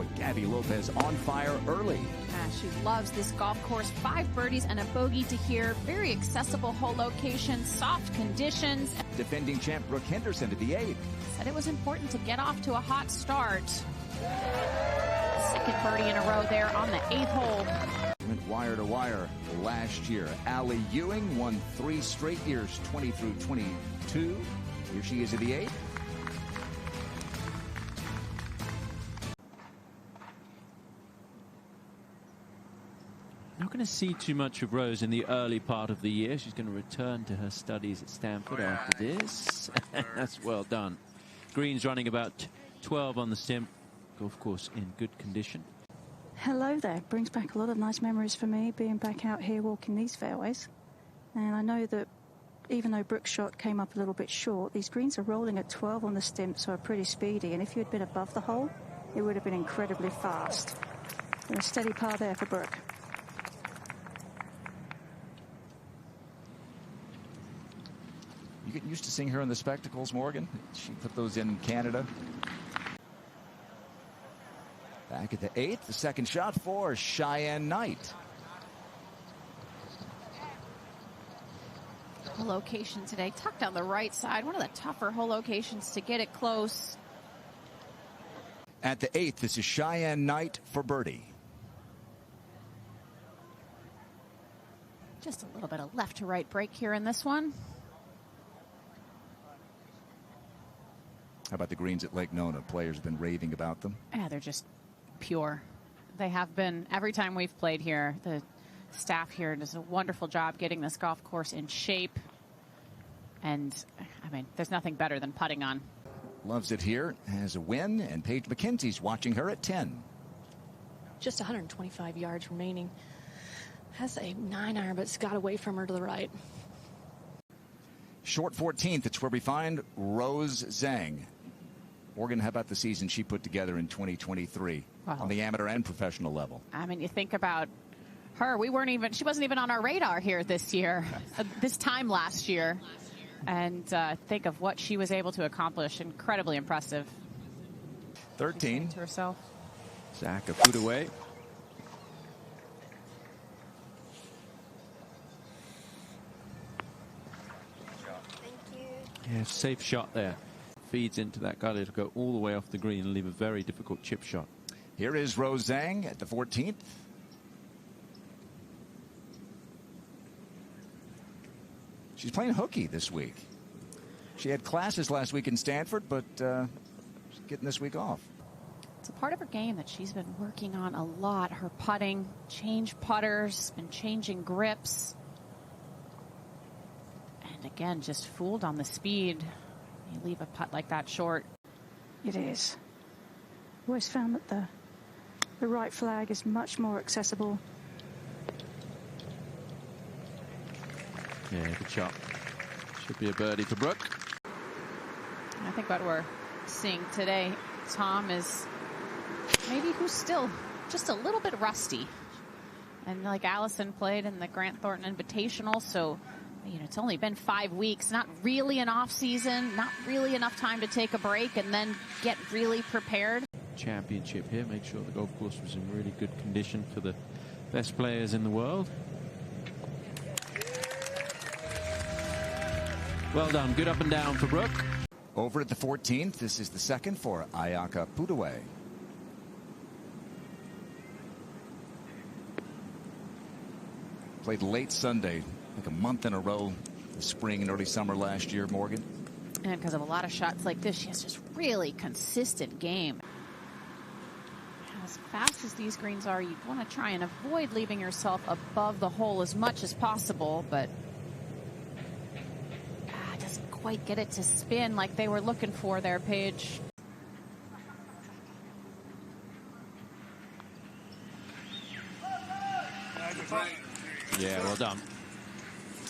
Boy, Gabby Lopez on fire early. She loves this golf course. 5 birdies and a bogey to here. Very accessible hole location, soft conditions. Defending champ Brooke Henderson to the 8th. Said it was important to get off to a hot start. Second birdie in a row there on the 8th hole. Went wire to wire last year. Allie Ewing won 3 straight years, 20 through 22. Here she is at the 8th. Not going to see too much of Rose in the early part of the year. She's going to return to her studies at Stanford after this. That's well done. Green's running about 12 on the stem. Golf course in good condition. Hello there. Brings back a lot of nice memories for me, being back out here walking these fairways. And I know that even though Brooke's shot came up a little bit short, these greens are rolling at 12 on the stimp, so are pretty speedy. And if you had been above the hole, it would have been incredibly fast. And a steady par there for Brooke. You get used to seeing her in the spectacles, Morgan. She put those in Canada. Back at the 8th, the second shot for Cheyenne Knight. The location today, tucked on the right side. One of the tougher hole locations to get it close. At the 8th, this is Cheyenne Knight for birdie. Just a little bit of left to right break here in this one. How about the greens at Lake Nona? Players have been raving about them. Yeah, they're just pure. They have been every time we've played here. The staff here does a wonderful job getting this golf course in shape. And, I mean, there's nothing better than putting on. Loves it here, has a win, and Paige McKenzie's watching her at 10. Just 125 yards remaining. Has a 9-iron, but it's got away from her to the right. Short 14th, it's where we find Rose Zhang. Morgan, how about the season she put together in 2023 on the amateur and professional level? I mean, you think about her. She wasn't even on our radar here this year, this time last year. And think of what she was able to accomplish. Incredibly impressive. 13. To herself. Zach a foot away. Yeah, safe shot there. Feeds into that gully to go all the way off the green and leave a very difficult chip shot. Here is Rose Zhang at the 14th. She's playing hooky this week. She had classes last week in Stanford, but she's getting this week off. It's a part of her game that she's been working on a lot. Her putting, change putters, been changing grips. And again, just fooled on the speed. You leave a putt like that short. It is. Always found that the right flag is much more accessible. Yeah, good shot. Should be a birdie for Brooke. I think what we're seeing today, Tom, is maybe who's still just a little bit rusty. And like Allison played in the Grant Thornton Invitational, so you know, it's only been 5 weeks, not really an off season, not really enough time to take a break and then get really prepared. Championship here, make sure the golf course was in really good condition for the best players in the world. Well done, good up and down for Brooke. Over at the 14th, this is the second for Ayaka Pudaway. Played late Sunday, like a month in a row, the spring and early summer last year, Morgan. And because of a lot of shots like this, she has just really consistent game. As fast as these greens are, you want to try and avoid leaving yourself above the hole as much as possible, but doesn't quite get it to spin like they were looking for there, Paige. Yeah, well done.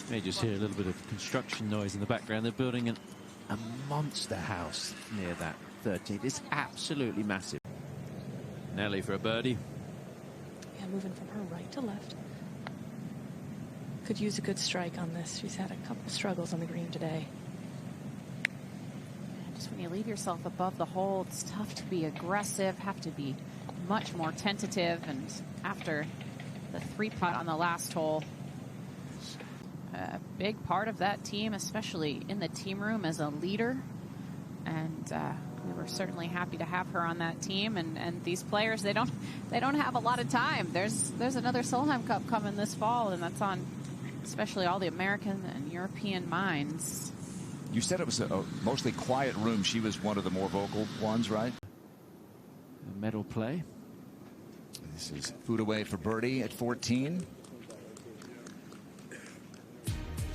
You may just hear a little bit of construction noise in the background. They're building a monster house near that 13th. It's absolutely massive. Nelly for a birdie. Yeah, moving from her right to left. Could use a good strike on this. She's had a couple struggles on the green today. Just when you leave yourself above the hole, it's tough to be aggressive, have to be much more tentative, and after the 3-putt on the last hole, a big part of that team, especially in the team room as a leader. And we were certainly happy to have her on that team. And these players, they don't have a lot of time. There's another Solheim Cup coming this fall, and that's on especially all the American and European minds. You said it was a mostly quiet room. She was one of the more vocal ones, right? A medal play. This is foot away for birdie at 14.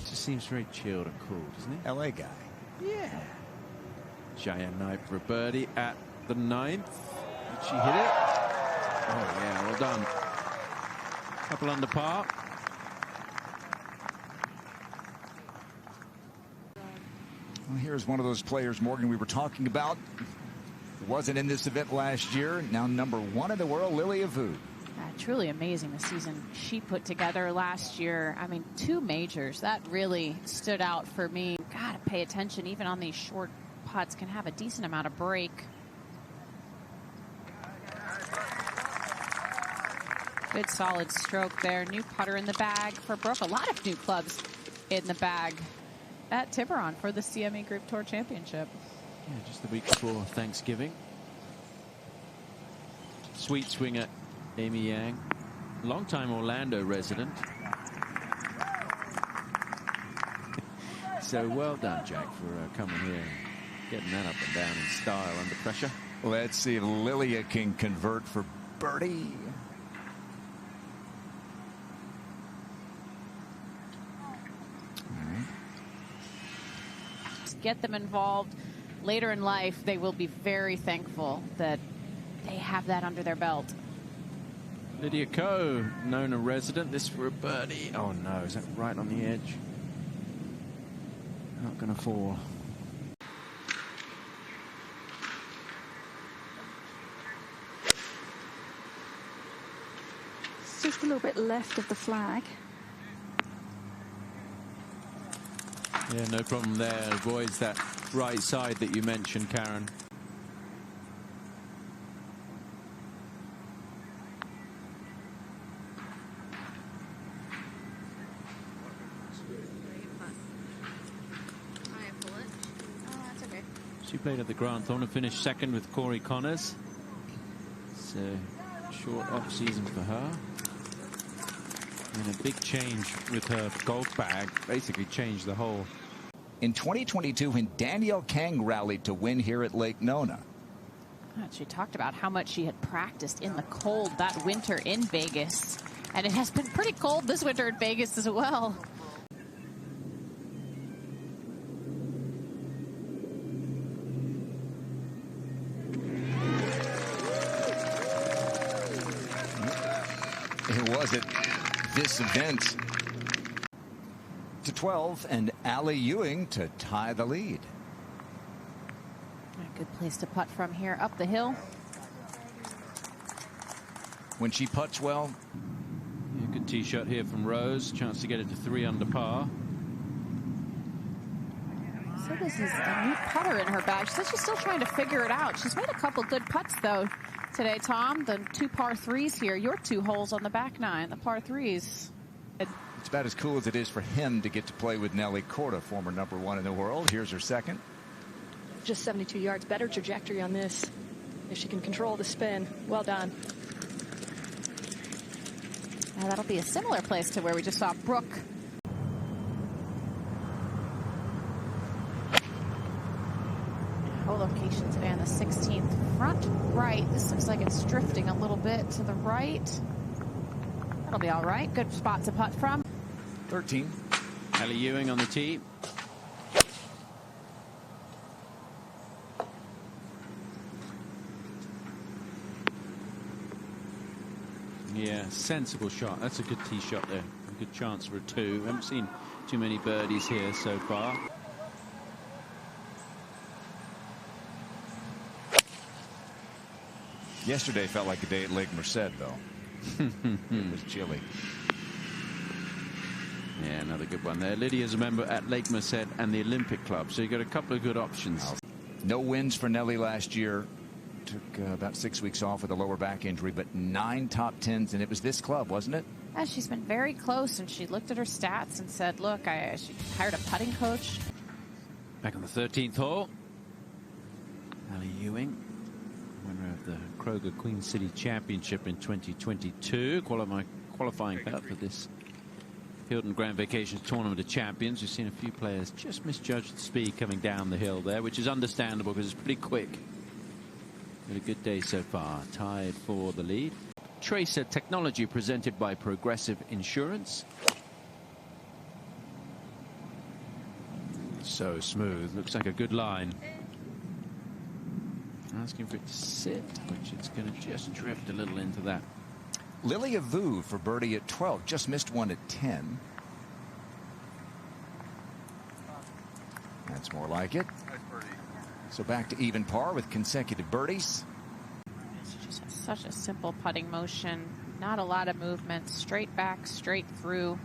Just seems very chilled and cool, doesn't he? LA guy. Yeah. Cheyenne Knight for a birdie at the 9th. Did she hit it? Oh, yeah, well done. Couple under par. Well, here's one of those players, Morgan, we were talking about. Wasn't in this event last year. Now #1 in the world, Lilia Vu. Truly amazing the season she put together last year. I mean, 2 majors. That really stood out for me. Gotta pay attention, even on these short putts, can have a decent amount of break. Good solid stroke there. New putter in the bag for Brooke. A lot of new clubs in the bag at Tiburon for the CME Group Tour Championship. Yeah, just the week before Thanksgiving. Sweet swinger Amy Yang, longtime Orlando resident. So well done, Jack, for coming here and getting that up and down in style under pressure. Let's see if Lilia can convert for birdie. Get them involved later in life. They will be very thankful that they have that under their belt. Lydia Ko, Nona resident. This for a birdie. Oh no, is that right on the edge? Not gonna fall. It's just a little bit left of the flag. Yeah, no problem there. Avoids that right side that you mentioned, Karen. She played at the Grant Thorne and finished second with Corey Connors. So, short off season for her. And a big change with her golf bag. Basically changed the whole. In 2022, when Danielle Kang rallied to win here at Lake Nona. She talked about how much she had practiced in the cold that winter in Vegas. And it has been pretty cold this winter in Vegas as well. It was at this event. To 12, and Allie Ewing to tie the lead. A good place to putt from here up the hill. When she putts well. Yeah, good tee shot here from Rose. Chance to get it to 3 under par. So this is a new putter in her bag. She says she's still trying to figure it out. She's made a couple good putts though today, Tom. The 2 par 3s here. Your 2 holes on the back 9, the par 3s. It's about as cool as it is for him to get to play with Nelly Korda, former #1 in the world. Here's her second. Just 72 yards. Better trajectory on this. If she can control the spin. Well done. Now that'll be a similar place to where we just saw Brooke. Hole location today on the 16th. Front right. This looks like it's drifting a little bit to the right. That'll be all right. Good spot to putt from. 13. Allie Ewing on the tee. Yeah, sensible shot. That's a good tee shot there. A good chance for a 2. Haven't seen too many birdies here so far. Yesterday felt like a day at Lake Merced, though. It was chilly. Yeah, another good one there. Lydia's a member at Lake Merced and the Olympic Club, so you got a couple of good options. No wins for Nelly last year. took about 6 weeks off with a lower back injury, but 9 top 10s, and it was this club, wasn't it? Yeah, she's been very close, and she looked at her stats and said, look, she hired a putting coach. Back on the 13th hole, Ali Ewing, winner of the Kroger Queen City Championship in 2022, qualifying for this Hilton Grand Vacations Tournament of Champions. We've seen a few players just misjudge the speed coming down the hill there, which is understandable because it's pretty quick. Had a good day so far, tied for the lead. Tracer technology presented by Progressive Insurance. So smooth, looks like a good line. Asking for it to sit, which it's going to just drift a little into that. Lilia Vu for birdie at 12, just missed one at 10. That's more like it. So back to even par with consecutive birdies. She just has such a simple putting motion, not a lot of movement, straight back, straight through.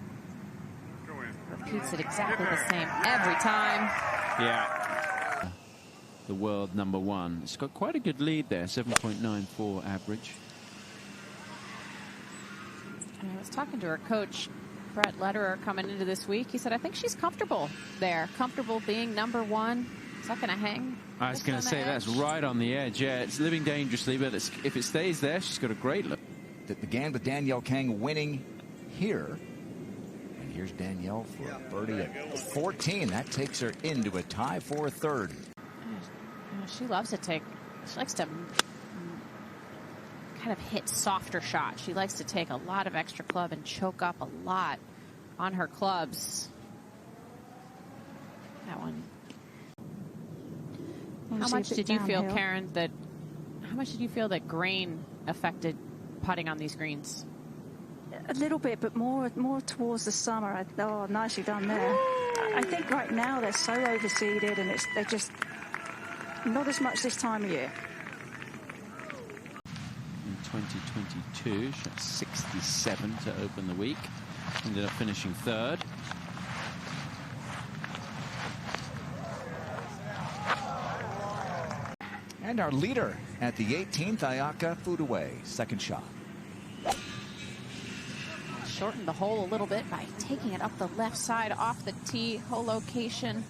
Repeats it exactly the same every time. Yeah. The world #1. It's got quite a good lead there, 7.94 average. I was talking to her coach, Brett Lederer, coming into this week. He said, I think she's comfortable there, comfortable being #1. Is that going to hang? I was going to say that's right on the edge. Yeah, it's living dangerously, but if it stays there, she's got a great look. That began with Danielle Kang winning here. And here's Danielle for a birdie at 14. That takes her into a tie for third. She loves to take, she likes to kind of hit softer shots. She likes to take a lot of extra club and choke up a lot on her clubs. That one. How much did you feel, Karen, how much did you feel that grain affected putting on these greens? A little bit, but more towards the summer. Oh, nicely done there. I think right now they're so overseeded, and they're just not as much this time of year. In 2022, shot 67 to open the week. Ended up finishing third. And our leader at the 18th, Ayaka Fudaway, second shot. Shortened the hole a little bit by taking it up the left side off the tee. Hole location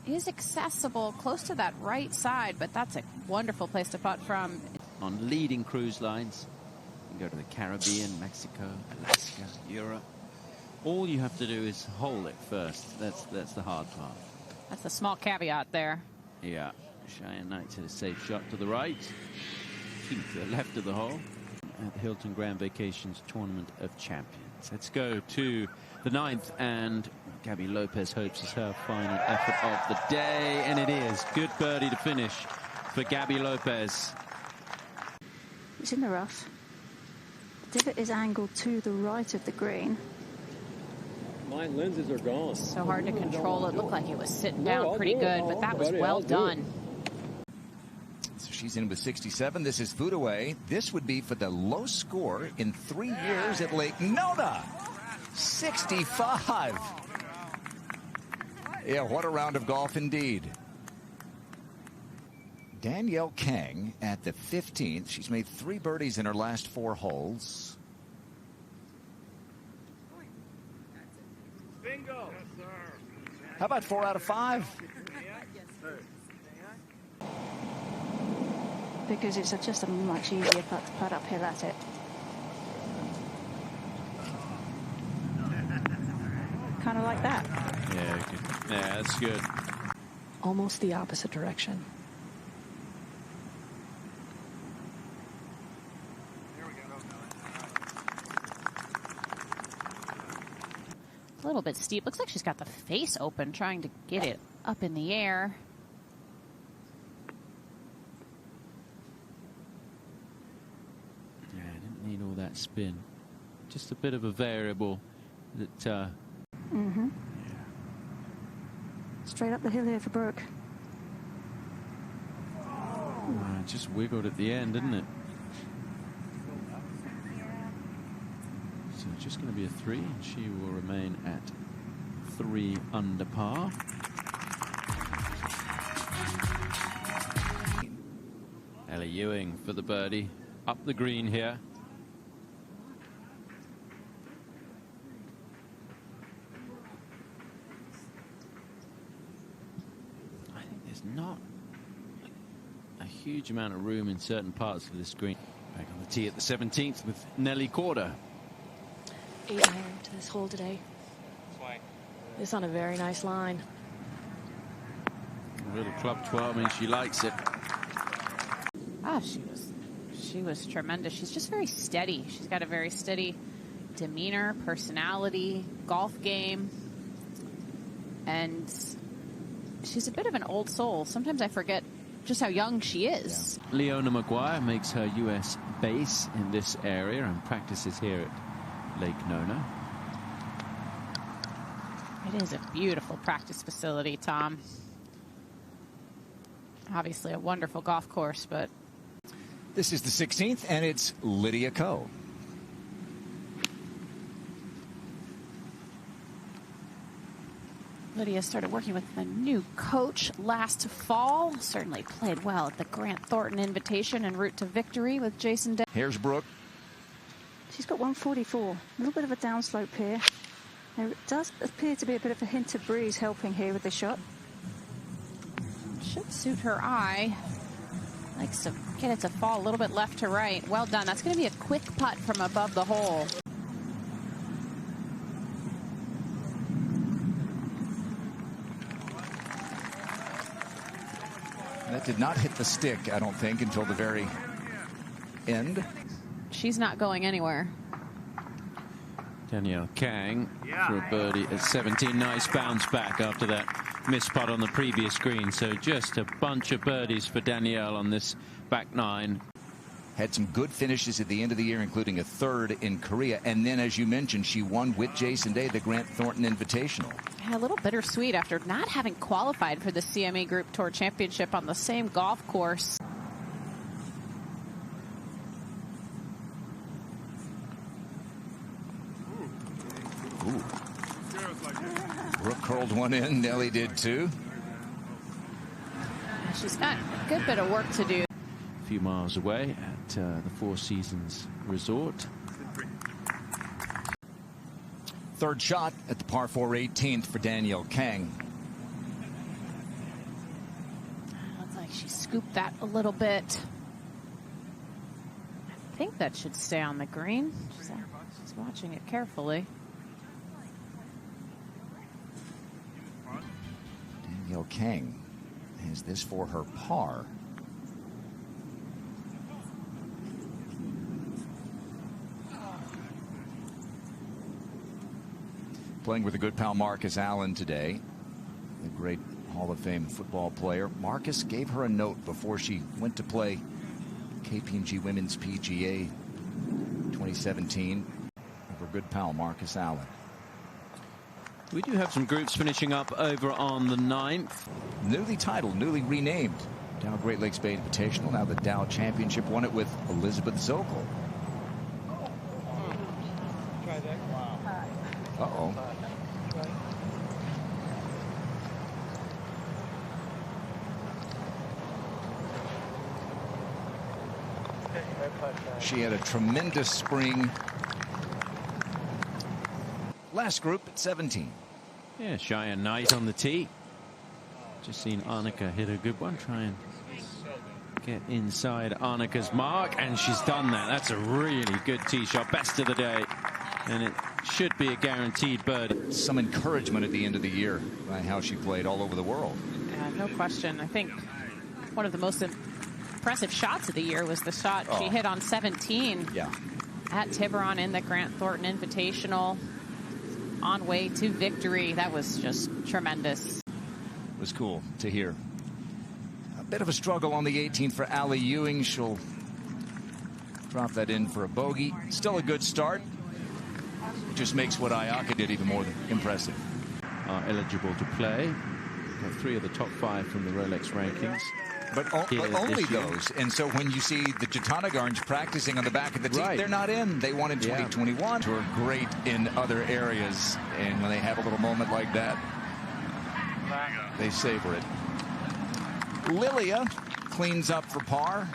is accessible close to that right side, but that's a wonderful place to putt from. On leading cruise lines, you can go to the Caribbean, Mexico, Alaska, Europe. All you have to do is hole it first. That's the hard part. That's a small caveat there. Yeah. Cheyenne Knights hit a safe shot to the right. To the left of the hole at the Hilton Grand Vacations Tournament of Champions. Let's go to the 9th, and Gabby Lopez hopes it's her final effort of the day, and it is. Good birdie to finish for Gabby Lopez. It's in the rough. The divot is angled to the right of the green. My lenses are gone. So hard to control. It looked like it was sitting down pretty good, but that was well done. So she's in with 67. This is Fudaway. This would be for the low score in 3 years at Lake Nona. 65. Yeah, what a round of golf indeed. Danielle Kang at the 15th. She's made 3 birdies in her last 4 holes. Bingo. How about 4 out of 5? Because it's just a much easier putt to put uphill at it. Kind of like that. Yeah, that's good. Almost the opposite direction. A little bit steep. Looks like she's got the face open, trying to get it up in the air. Yeah, didn't need all that spin. Just a bit of a variable that. Mm-hmm. Straight up the hill here for Brooke. Just wiggled at the end, didn't it? So it's just going to be a 3, and she will remain at 3 under par. Nellie Ewing for the birdie. Up the green here. I think there's not a huge amount of room in certain parts of this green. Back on the tee at the 17th with Nelly Korda. 8 iron to this hole today. It's on a very nice line. A little club 12 means she likes it. Ah, she was tremendous. She's just very steady. She's got a very steady demeanor, personality, golf game, and she's a bit of an old soul. Sometimes I forget just how young she is. Yeah. Leona Maguire makes her U.S. base in this area and practices here at Lake Nona. It is a beautiful practice facility, Tom. Obviously a wonderful golf course, but... This is the 16th, and it's Lydia Ko. Lydia started working with a new coach last fall. Certainly played well at the Grant Thornton Invitation en route to victory with Jason Day. Here's Brooke. She's got 144. A little bit of a downslope here. There does appear to be a bit of a hint of breeze helping here with the shot. Should suit her eye. Likes to get it to fall a little bit left to right. Well done. That's going to be a quick putt from above the hole. That did not hit the stick, I don't think, until the very end. She's not going anywhere. Danielle Kang for a birdie at 17. Nice bounce back after that missed putt on the previous green. So just a bunch of birdies for Danielle on this back nine. Had some good finishes at the end of the year, including a third in Korea. And then, as you mentioned, she won with Jason Day the Grant Thornton Invitational. Yeah, a little bittersweet after not having qualified for the CME Group Tour Championship on the same golf course. Ooh. Brooke curled one in. Nelly did too. She's got a good bit of work to do. A few miles away at the Four Seasons Resort. Third shot at the par 4 18th for Danielle Kang. Looks like she scooped that a little bit. I think that should stay on the green. She's watching it carefully. Danielle Kang has this for her par. Playing with a good pal Marcus Allen today, the great Hall of Fame football player. Marcus gave her a note before she went to play KPMG Women's PGA 2017. Her good pal Marcus Allen. We do have some groups finishing up over on the 9th. Newly titled, newly renamed Dow Great Lakes Bay Invitational. Now the Dow Championship won it with Elizabeth Zokol. Uh-oh. She had a tremendous spring. Last group at 17. Yeah, Cheyenne Knight on the tee. Just seen Annika hit a good one. Try and get inside Annika's mark, and she's done that. That's a really good tee shot. Best of the day. And it should be a guaranteed birdie. Some encouragement at the end of the year by how she played all over the world. Yeah, no question. I think one of the most impressive shots of the year was the shot she hit on 17 at Tiburon in the Grant Thornton Invitational on way to victory. That was just tremendous. It was cool to hear. A bit of a struggle on the 18th for Allie Ewing. She'll drop that in for a bogey. Still a good start. It just makes what Ayaka did even more impressive. Are eligible to play. Got 3 of the top 5 from the Rolex rankings. But only those. And so when you see the Jatanagarns practicing on the back of the tee, they're not in. They won in 2021. Who are great in other areas. And when they have a little moment like that, they savor it. Lilia cleans up for par.